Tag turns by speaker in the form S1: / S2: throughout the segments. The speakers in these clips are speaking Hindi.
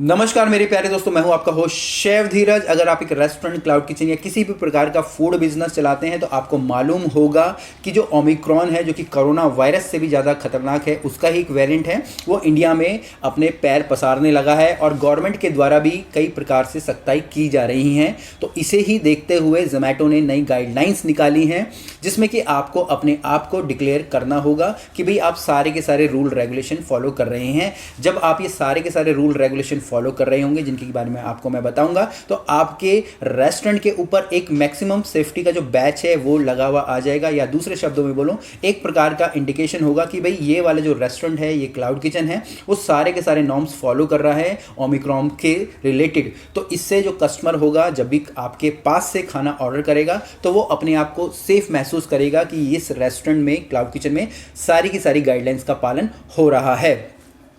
S1: नमस्कार मेरे प्यारे दोस्तों, मैं हूं आपका होस्ट शेफ धीरज। अगर आप एक रेस्टोरेंट, क्लाउड किचन या किसी भी प्रकार का फूड बिजनेस चलाते हैं तो आपको मालूम होगा कि जो ओमिक्रॉन है, जो कि कोरोना वायरस से भी ज़्यादा खतरनाक है, उसका ही एक वेरिएंट है, वो इंडिया में अपने पैर पसारने लगा है और गवर्नमेंट के द्वारा भी कई प्रकार से सख्ताई की जा रही हैं। तो इसे ही देखते हुए जोमेटो ने नई गाइडलाइंस निकाली हैं, जिसमें कि आपको अपने आप को डिक्लेयर करना होगा कि भाई आप सारे के सारे रूल रेगुलेशन फॉलो कर रहे हैं। जब आप ये सारे के सारे रूल रेगुलेशन फॉलो कर रहे होंगे, जिनके बारे में आपको मैं बताऊंगा, तो आपके रेस्टोरेंट के ऊपर एक मैक्सिमम सेफ्टी का जो बैच है वो लगा हुआ आ जाएगा, या दूसरे शब्दों में बोलूं, एक प्रकार का इंडिकेशन होगा कि भाई ये वाला जो रेस्टोरेंट है, ये क्लाउड किचन है, वो सारे के सारे नॉर्म्स फॉलो कर रहा है ओमिक्रॉन के रिलेटेड। तो इससे जो कस्टमर होगा, जब भी आपके पास से खाना ऑर्डर करेगा, तो वो अपने आप को सेफ महसूस करेगा कि इस रेस्टोरेंट में, क्लाउड किचन में सारी की सारी गाइडलाइंस का पालन हो रहा है।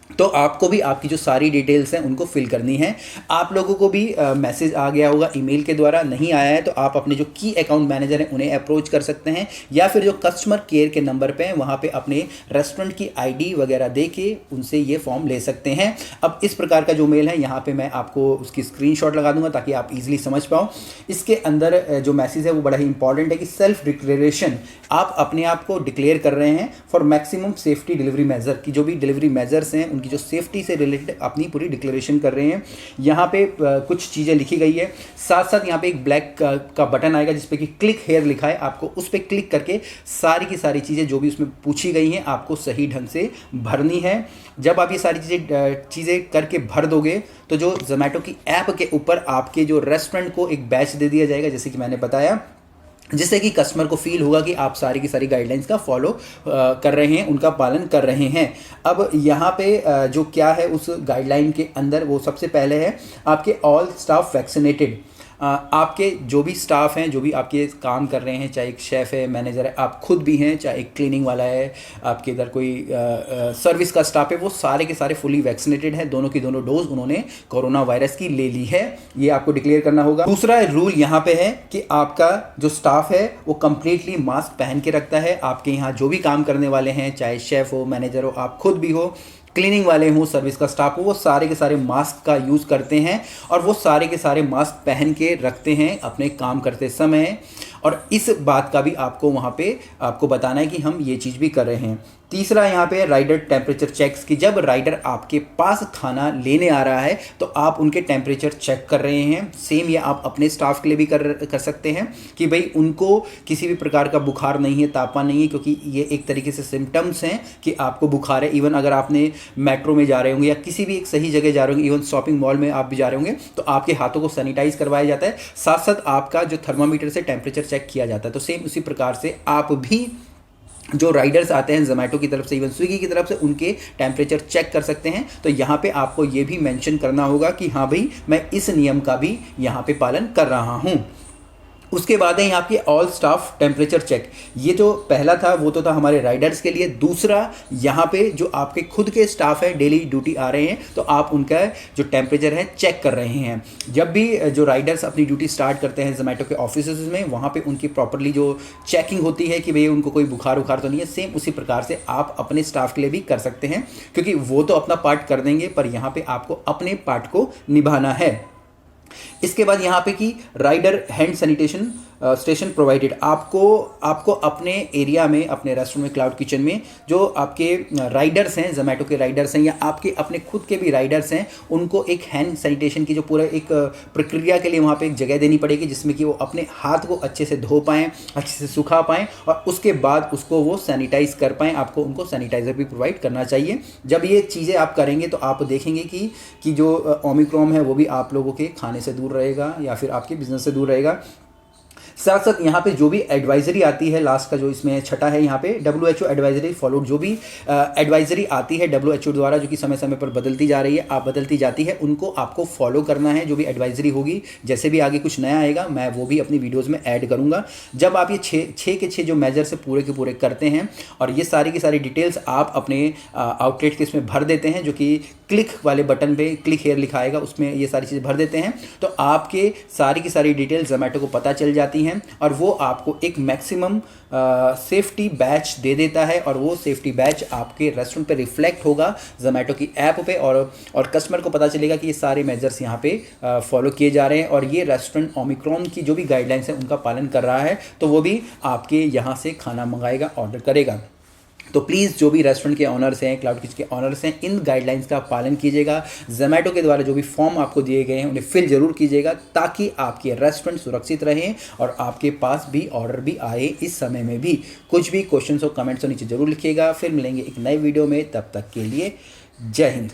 S1: तो आपको भी आपकी जो सारी डिटेल्स हैं उनको फिल करनी है। आप लोगों को भी मैसेज आ गया होगा ईमेल के द्वारा, नहीं आया है तो आप अपने जो की अकाउंट मैनेजर हैं उन्हें अप्रोच कर सकते हैं, या फिर जो कस्टमर केयर के नंबर पे हैं वहाँ पे अपने रेस्टोरेंट की आईडी वगैरह दे के उनसे ये फॉर्म ले सकते हैं। अब इस प्रकार का जो मेल है, यहाँ पर मैं आपको उसकी स्क्रीनशॉट लगा दूंगा ताकि आप ईजिली समझ पाओ। इसके अंदर जो मैसेज है वो बड़ा ही इंपॉर्टेंट है कि सेल्फ डिक्लेरेशन, आप अपने आप को डिक्लेयर कर रहे हैं for maximum safety delivery measure, की जो भी डिलीवरी मेजर्स हैं उनकी जो सेफ्टी से रिलेटेड अपनी पूरी डिक्लेरेशन कर रहे हैं। यहाँ पे कुछ चीज़ें लिखी गई है, साथ साथ यहाँ पे एक ब्लैक का बटन आएगा जिसपे कि क्लिक हेयर लिखा है। आपको उस पर क्लिक करके सारी की सारी चीज़ें जो भी उसमें पूछी गई हैं आपको सही ढंग से भरनी है। जब आप ये सारी चीज़ें करके भर दोगे तो जो जोमेटो की ऐप के ऊपर आपके जो रेस्टोरेंट को एक बैच दे दिया जाएगा, जैसे कि मैंने बताया, जिससे कि कस्टमर को फील होगा कि आप सारी की सारी गाइडलाइंस का फॉलो कर रहे हैं, उनका पालन कर रहे हैं। अब यहाँ पे जो क्या है उस गाइडलाइन के अंदर, वो सबसे पहले है आपके ऑल स्टाफ वैक्सीनेटेड। आपके जो भी स्टाफ हैं, जो भी आपके काम कर रहे हैं, चाहे एक शेफ़ है, मैनेजर है, आप खुद भी हैं, चाहे एक क्लीनिंग वाला है, आपके इधर कोई सर्विस का स्टाफ है, वो सारे के सारे फुली वैक्सीनेटेड हैं। दोनों की दोनों डोज उन्होंने कोरोना वायरस की ले ली है, ये आपको डिक्लेयर करना होगा। दूसरा रूल यहाँ पे है कि आपका जो स्टाफ है वो कंप्लीटली मास्क पहन के रखता है। आपके यहाँ जो भी काम करने वाले हैं, चाहे शेफ़ हो, मैनेजर हो, आप खुद भी हो, क्लीनिंग वाले हों, सर्विस का स्टाफ हो, वो सारे के सारे मास्क का यूज़ करते हैं और वो सारे के सारे मास्क पहन के रखते हैं अपने काम करते समय। और इस बात का भी आपको वहाँ पे आपको बताना है कि हम ये चीज़ भी कर रहे हैं। तीसरा यहाँ पे राइडर टेम्परेचर चेक्स की, जब राइडर आपके पास खाना लेने आ रहा है तो आप उनके टेम्परेचर चेक कर रहे हैं। सेम ये आप अपने स्टाफ के लिए भी कर सकते हैं कि भाई उनको किसी भी प्रकार का बुखार नहीं है, तापमान नहीं है, क्योंकि ये एक तरीके से सिम्टम्स हैं कि आपको बुखार है। इवन अगर आपने मेट्रो में जा रहे होंगे या किसी भी एक सही जगह जा रहे होंगे, इवन शॉपिंग मॉल में आप भी जा रहे होंगे, तो आपके हाथों को सैनिटाइज करवाया जाता है, साथ साथ आपका जो थर्मामीटर से टेम्परेचर चेक किया जाता है। तो सेम उसी प्रकार से आप भी जो राइडर्स आते हैं जोमेटो की तरफ से, इवन स्विगी की तरफ से, उनके टेम्परेचर चेक कर सकते हैं। तो यहाँ पे आपको ये भी मेंशन करना होगा कि हाँ भाई, मैं इस नियम का भी यहाँ पे पालन कर रहा हूँ। उसके बाद है यहाँ पे ऑल स्टाफ टेम्परेचर चेक। ये जो पहला था वो तो था हमारे राइडर्स के लिए। दूसरा, यहाँ पे जो आपके खुद के स्टाफ है, डेली ड्यूटी आ रहे हैं, तो आप उनका जो टेम्परेचर है चेक कर रहे हैं। जब भी जो राइडर्स अपनी ड्यूटी स्टार्ट करते हैं जोमेटो के ऑफिस में, वहाँ पे उनकी प्रॉपरली जो चेकिंग होती है कि भाई उनको कोई बुखार उखार तो नहीं है। सेम उसी प्रकार से आप अपने स्टाफ के लिए भी कर सकते हैं, क्योंकि वो तो अपना पार्ट कर देंगे, पर यहाँ पर आपको अपने पार्ट को निभाना है। इसके बाद यहाँ पे कि rider hand sanitation station provided. आपको अपने एरिया में, अपने रेस्टोरेंट में, क्लाउड किचन में जो आपके राइडर्स हैं, जोमेटो के राइडर्स हैं या आपके अपने खुद के भी राइडर्स हैं, उनको एक हैंड सैनिटेशन की जो पूरा एक प्रक्रिया के लिए वहाँ पे एक जगह देनी पड़ेगी, जिसमें कि वो अपने हाथ को अच्छे से धो पाएँ, अच्छे से सुखा पाएँ और उसके बाद उसको वो सैनिटाइज कर पाएँ। आपको उनको सैनिटाइज़र भी प्रोवाइड करना चाहिए। जब ये चीज़ें आप करेंगे तो आप देखेंगे कि जो ओमिक्रॉन है वो भी आप लोगों के खाने से दूर रहेगा या फिर आपके बिजनेस से दूर रहेगा। साथ साथ यहाँ पे जो भी एडवाइजरी आती है, लास्ट का जो इसमें छठा है यहाँ पे, WHO एडवाइजरी फॉलोड। जो भी एडवाइजरी आती है WHO द्वारा, जो कि समय समय पर बदलती जा रही है, आप बदलती जाती है, उनको आपको फॉलो करना है। जो भी एडवाइजरी होगी, जैसे भी आगे कुछ नया आएगा, मैं वो भी अपनी वीडियोज़ में ऐड करूँगा। जब आप ये छः के छः जो मेजर से पूरे के पूरे करते हैं और ये सारी की सारी डिटेल्स आप अपने आउटलेट के इसमें भर देते हैं, जो कि क्लिक वाले बटन पे क्लिक हेयर लिखा आएगा, उसमें ये सारी चीज़ें भर देते हैं, तो आपके सारी की सारी डिटेल्स जोमेटो को पता चल जाती करनी है और वो आपको एक मैक्सिमम सेफ्टी बैच दे देता है और वो सेफ्टी बैच आपके रेस्टोरेंट पे रिफ्लेक्ट होगा जोमेटो की ऐप पे और कस्टमर को पता चलेगा कि ये सारे मेजर्स यहाँ पे फॉलो किए जा रहे हैं और ये रेस्टोरेंट ओमिक्रॉन की जो भी गाइडलाइंस है उनका पालन कर रहा है, तो वो भी आपके यहाँ से खाना मंगाएगा, ऑर्डर करेगा। तो प्लीज़ जो भी रेस्टोरेंट के ऑनर्स हैं, क्लाउड किचन के ऑनर्स हैं, इन गाइडलाइंस का पालन कीजिएगा। जोमेटो के द्वारा जो भी फॉर्म आपको दिए गए हैं उन्हें फिल जरूर कीजिएगा ताकि आपके रेस्टोरेंट सुरक्षित रहें और आपके पास भी ऑर्डर भी आए इस समय में भी। कुछ भी क्वेश्चंस और कमेंट्स नीचे जरूर लिखिएगा। फिर मिलेंगे एक नए वीडियो में, तब तक के लिए जय हिंद।